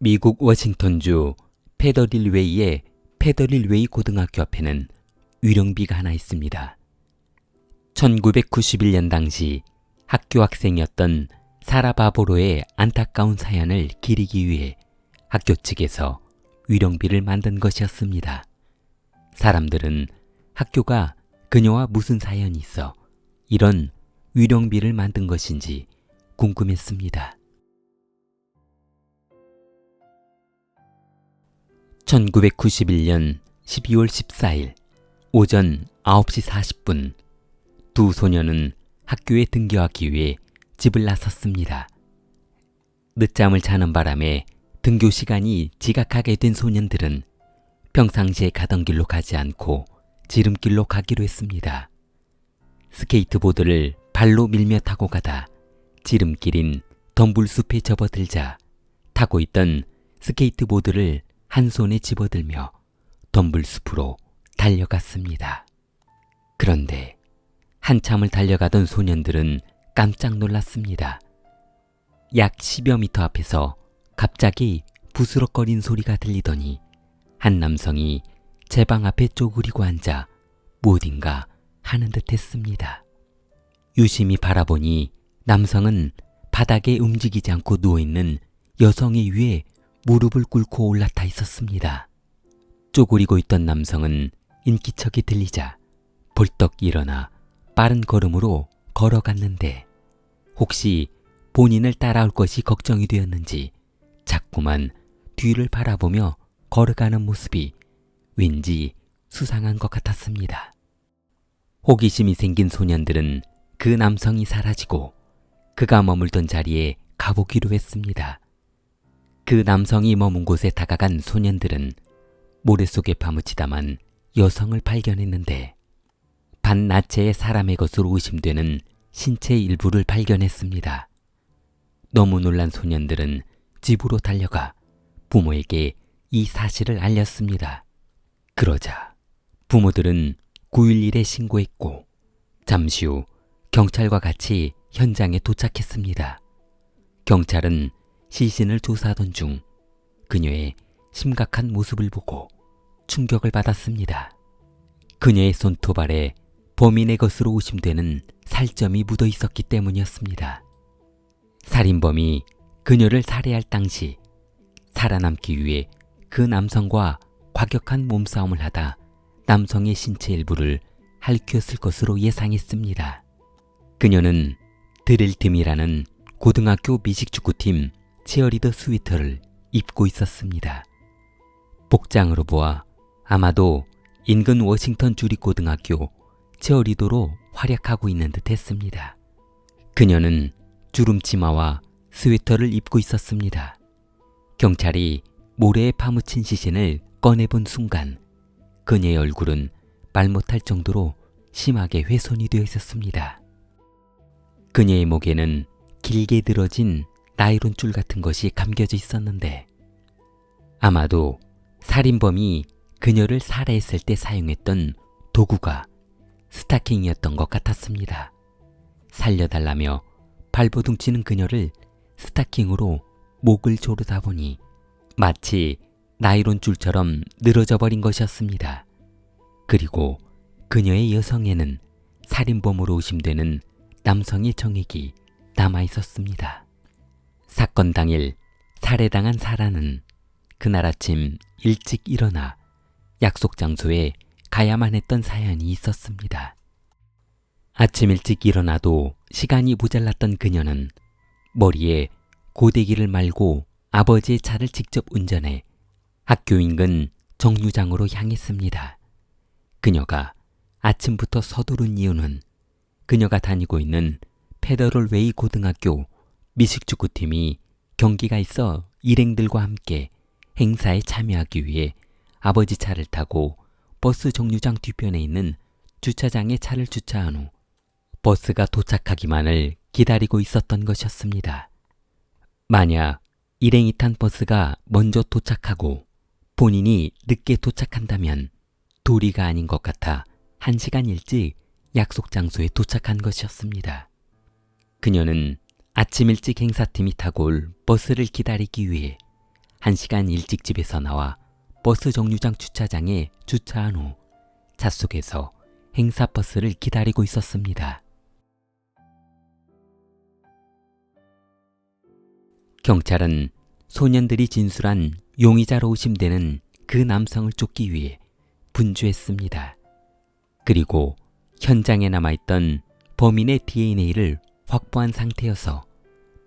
미국 워싱턴주 페더릴웨이의 페더릴웨이 고등학교 앞에는 위령비가 하나 있습니다. 1991년 당시 학교 학생이었던 사라 바보로의 안타까운 사연을 기리기 위해 학교 측에서 위령비를 만든 것이었습니다. 사람들은 학교가 그녀와 무슨 사연이 있어 이런 위령비를 만든 것인지 궁금했습니다. 1991년 12월 14일 오전 9시 40분 두 소녀는 학교에 등교하기 위해 집을 나섰습니다. 늦잠을 자는 바람에 등교 시간이 지각하게 된 소년들은 평상시에 가던 길로 가지 않고 지름길로 가기로 했습니다. 스케이트보드를 발로 밀며 타고 가다 지름길인 덤불숲에 접어들자 타고 있던 스케이트보드를 한 손에 집어들며 덤불숲으로 달려갔습니다. 그런데 한참을 달려가던 소년들은 깜짝 놀랐습니다. 약 10여 미터 앞에서 갑자기 부스럭거린 소리가 들리더니 한 남성이 제 방 앞에 쪼그리고 앉아 무엇인가 하는 듯 했습니다. 유심히 바라보니 남성은 바닥에 움직이지 않고 누워있는 여성의 위에 무릎을 꿇고 올라타 있었습니다. 쪼그리고 있던 남성은 인기척이 들리자 벌떡 일어나 빠른 걸음으로 걸어갔는데 혹시 본인을 따라올 것이 걱정이 되었는지 자꾸만 뒤를 바라보며 걸어가는 모습이 왠지 수상한 것 같았습니다. 호기심이 생긴 소년들은 그 남성이 사라지고 그가 머물던 자리에 가보기로 했습니다. 그 남성이 머문 곳에 다가간 소년들은 모래 속에 파묻히다만 여성을 발견했는데 반나체의 사람의 것으로 의심되는 신체 일부를 발견했습니다. 너무 놀란 소년들은 집으로 달려가 부모에게 이 사실을 알렸습니다. 그러자 부모들은 911에 신고했고 잠시 후 경찰과 같이 현장에 도착했습니다. 경찰은 시신을 조사하던 중 그녀의 심각한 모습을 보고 충격을 받았습니다. 그녀의 손톱알에 범인의 것으로 의심되는 살점이 묻어 있었기 때문이었습니다. 살인범이 그녀를 살해할 당시 살아남기 위해 그 남성과 과격한 몸싸움을 하다 남성의 신체 일부를 핥혔을 것으로 예상했습니다. 그녀는 드릴팀이라는 고등학교 미식축구팀 치어리더 스웨터를 입고 있었습니다. 복장으로 보아 아마도 인근 워싱턴 주립고등학교 치어리더로 활약하고 있는 듯 했습니다. 그녀는 주름치마와 스웨터를 입고 있었습니다. 경찰이 모래에 파묻힌 시신을 꺼내본 순간 그녀의 얼굴은 말 못할 정도로 심하게 훼손이 되어 있었습니다. 그녀의 목에는 길게 늘어진 나이론 줄 같은 것이 감겨져 있었는데 아마도 살인범이 그녀를 살해했을 때 사용했던 도구가 스타킹이었던 것 같았습니다. 살려달라며 발버둥 치는 그녀를 스타킹으로 목을 조르다 보니 마치 나이론 줄처럼 늘어져 버린 것이었습니다. 그리고 그녀의 여성에는 살인범으로 의심되는 남성의 정액이 남아 있었습니다. 사건 당일 살해당한 사라는 그날 아침 일찍 일어나 약속 장소에 가야만 했던 사연이 있었습니다. 아침 일찍 일어나도 시간이 모자랐던 그녀는 머리에 고데기를 말고 아버지의 차를 직접 운전해 학교 인근 정류장으로 향했습니다. 그녀가 아침부터 서두른 이유는 그녀가 다니고 있는 페더럴웨이 고등학교 미식축구팀이 경기가 있어 일행들과 함께 행사에 참여하기 위해 아버지 차를 타고 버스 정류장 뒤편에 있는 주차장에 차를 주차한 후 버스가 도착하기만을 기다리고 있었던 것이었습니다. 만약 일행이 탄 버스가 먼저 도착하고 본인이 늦게 도착한다면 도리가 아닌 것 같아 1시간 일찍 약속 장소에 도착한 것이었습니다. 그녀는 아침 일찍 행사팀이 타고 올 버스를 기다리기 위해 1시간 일찍 집에서 나와 버스 정류장 주차장에 주차한 후 차 속에서 행사버스를 기다리고 있었습니다. 경찰은 소년들이 진술한 용의자로 의심되는 그 남성을 쫓기 위해 분주했습니다. 그리고 현장에 남아있던 범인의 DNA를 확보한 상태여서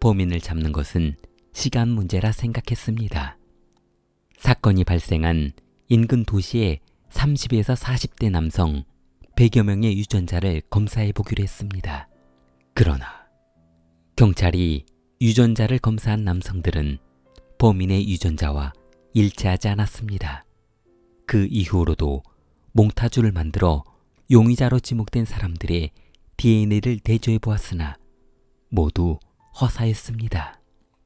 범인을 잡는 것은 시간 문제라 생각했습니다. 사건이 발생한 인근 도시의 30에서 40대 남성 100여 명의 유전자를 검사해 보기로 했습니다. 그러나 경찰이 유전자를 검사한 남성들은 범인의 유전자와 일치하지 않았습니다. 그 이후로도 몽타주를 만들어 용의자로 지목된 사람들의 DNA를 대조해 보았으나 모두 허사였습니다.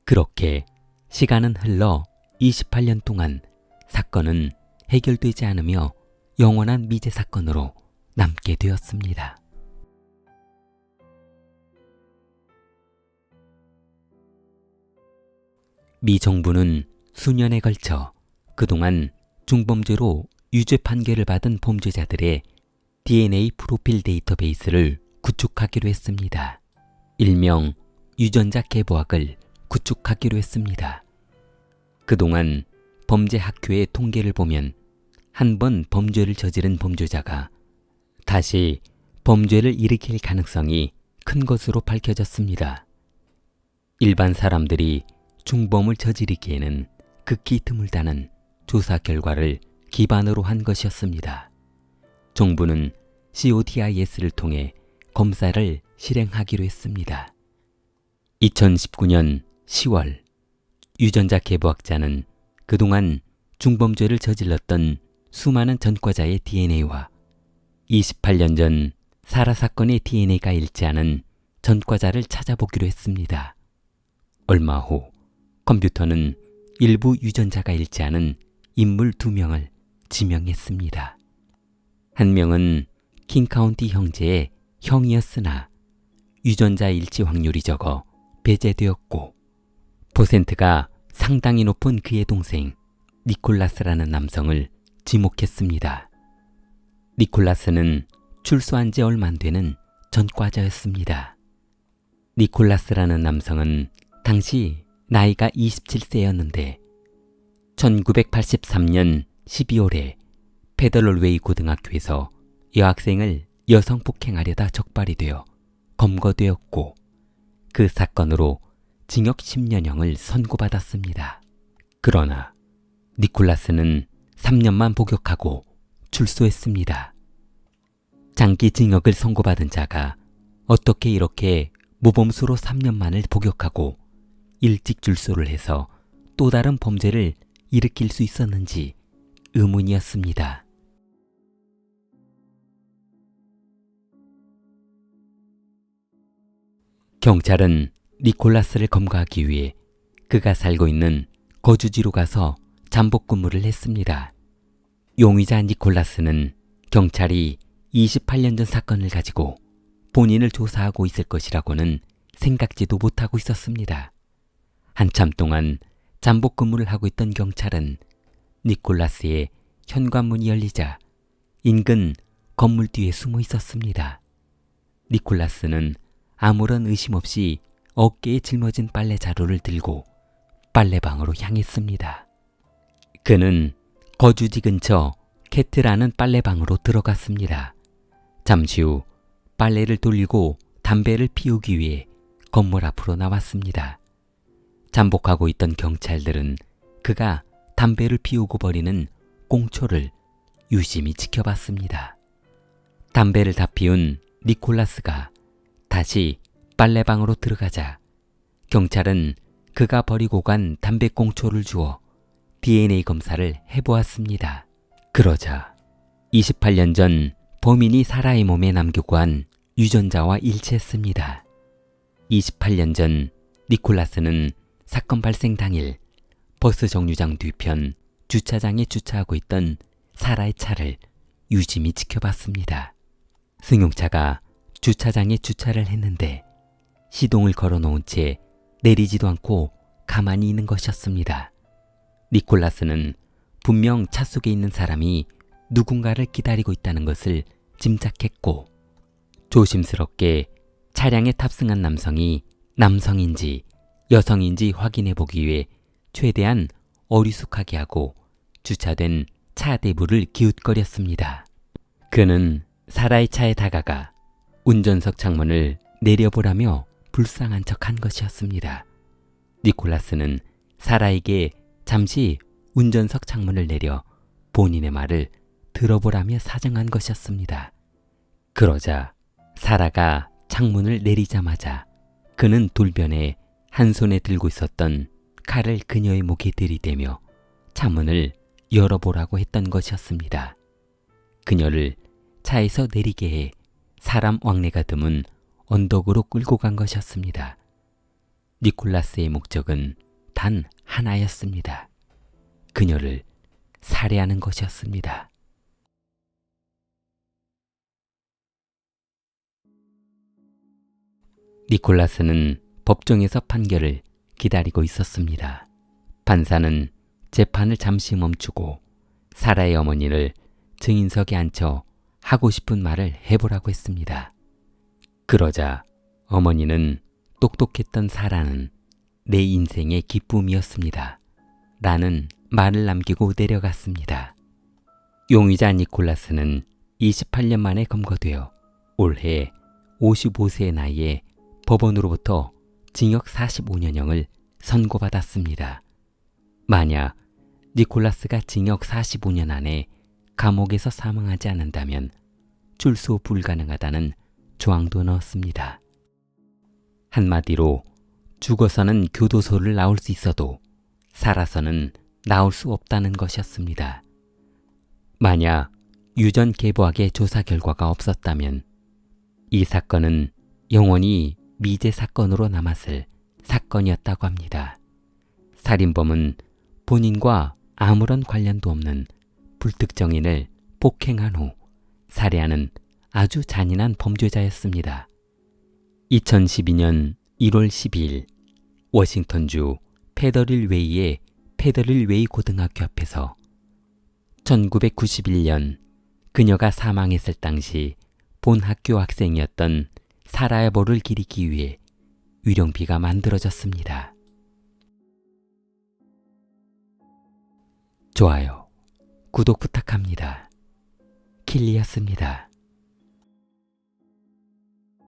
그렇게 시간은 흘러 28년 동안 사건은 해결되지 않으며 영원한 미제 사건으로 남게 되었습니다. 미 정부는 수년에 걸쳐 그동안 중범죄로 유죄 판결을 받은 범죄자들의 DNA 프로필 데이터베이스를 구축하기로 했습니다. 일명 유전자 계보학을 구축하기로 했습니다. 그동안 범죄 학교의 통계를 보면 한 번 범죄를 저지른 범죄자가 다시 범죄를 일으킬 가능성이 큰 것으로 밝혀졌습니다. 일반 사람들이 중범을 저지르기에는 극히 드물다는 조사 결과를 기반으로 한 것이었습니다. 정부는 CODIS를 통해 검사를 실행하기로 했습니다. 2019년 10월 유전자 계보학자는 그동안 중범죄를 저질렀던 수많은 전과자의 DNA와 28년 전 사라 사건의 DNA가 일치하는 전과자를 찾아보기로 했습니다. 얼마 후 컴퓨터는 일부 유전자가 일치하는 인물 2명을 지명했습니다. 한 명은 킹카운티 형제의 형이었으나 유전자 일치 확률이 적어 배제되었고 퍼센트가 상당히 높은 그의 동생 니콜라스라는 남성을 지목했습니다. 니콜라스는 출소한 지 얼마 안 되는 전과자였습니다. 니콜라스라는 남성은 당시 나이가 27세였는데 1983년 12월에 페더럴웨이 고등학교에서 여학생을 여성폭행하려다 적발이 되어 검거되었고 그 사건으로 징역 10년형을 선고받았습니다. 그러나 니콜라스는 3년만 복역하고 출소했습니다. 장기 징역을 선고받은 자가 어떻게 이렇게 모범수로 3년만을 복역하고 일찍 출소를 해서 또 다른 범죄를 일으킬 수 있었는지 의문이었습니다. 경찰은 니콜라스를 검거하기 위해 그가 살고 있는 거주지로 가서 잠복 근무를 했습니다. 용의자 니콜라스는 경찰이 28년 전 사건을 가지고 본인을 조사하고 있을 것이라고는 생각지도 못하고 있었습니다. 한참 동안 잠복 근무를 하고 있던 경찰은 니콜라스의 현관문이 열리자 인근 건물 뒤에 숨어 있었습니다. 니콜라스는 아무런 의심 없이 어깨에 짊어진 빨래 자루를 들고 빨래방으로 향했습니다. 그는 거주지 근처 캐트라는 빨래방으로 들어갔습니다. 잠시 후 빨래를 돌리고 담배를 피우기 위해 건물 앞으로 나왔습니다. 잠복하고 있던 경찰들은 그가 담배를 피우고 버리는 꽁초를 유심히 지켜봤습니다. 담배를 다 피운 니콜라스가 다시 빨래방으로 들어가자 경찰은 그가 버리고 간 담배꽁초를 주워 DNA 검사를 해보았습니다. 그러자 28년 전 범인이 사라의 몸에 남기고 간 유전자와 일치했습니다. 28년 전 니콜라스는 사건 발생 당일 버스 정류장 뒤편 주차장에 주차하고 있던 사라의 차를 유심히 지켜봤습니다. 승용차가 주차장에 주차를 했는데 시동을 걸어놓은 채 내리지도 않고 가만히 있는 것이었습니다. 니콜라스는 분명 차 속에 있는 사람이 누군가를 기다리고 있다는 것을 짐작했고 조심스럽게 차량에 탑승한 남성이 남성인지 여성인지 확인해 보기 위해 최대한 어리숙하게 하고 주차된 차 내부를 기웃거렸습니다. 그는 사라의 차에 다가가 운전석 창문을 내려보라며 불쌍한 척한 것이었습니다. 니콜라스는 사라에게 잠시 운전석 창문을 내려 본인의 말을 들어보라며 사정한 것이었습니다. 그러자 사라가 창문을 내리자마자 그는 돌변해 한 손에 들고 있었던 칼을 그녀의 목에 들이대며 창문을 열어보라고 했던 것이었습니다. 그녀를 차에서 내리게 해 사람 왕래가 드문 언덕으로 끌고 간 것이었습니다. 니콜라스의 목적은 단 하나였습니다. 그녀를 살해하는 것이었습니다. 니콜라스는 법정에서 판결을 기다리고 있었습니다. 판사는 재판을 잠시 멈추고 사라의 어머니를 증인석에 앉혀 하고 싶은 말을 해보라고 했습니다. 그러자 어머니는 똑똑했던 사라는 내 인생의 기쁨이었습니다. 라는 말을 남기고 내려갔습니다. 용의자 니콜라스는 28년 만에 검거되어 올해 55세의 나이에 법원으로부터 징역 45년형을 선고받았습니다. 만약 니콜라스가 징역 45년 안에 감옥에서 사망하지 않는다면 출소 불가능하다는 조항도 넣었습니다. 한마디로 죽어서는 교도소를 나올 수 있어도 살아서는 나올 수 없다는 것이었습니다. 만약 유전 개보학의 조사 결과가 없었다면 이 사건은 영원히 미제 사건으로 남았을 사건이었다고 합니다. 살인범은 본인과 아무런 관련도 없는 불특정인을 폭행한 후 살해하는 아주 잔인한 범죄자였습니다. 2012년 1월 12일 워싱턴주 페더릴웨이의 페더릴웨이 고등학교 앞에서 1991년 그녀가 사망했을 당시 본 학교 학생이었던 사라의 벌을 기리기 위해 위령비가 만들어졌습니다. 좋아요, 구독 부탁합니다. 킬리였습니다.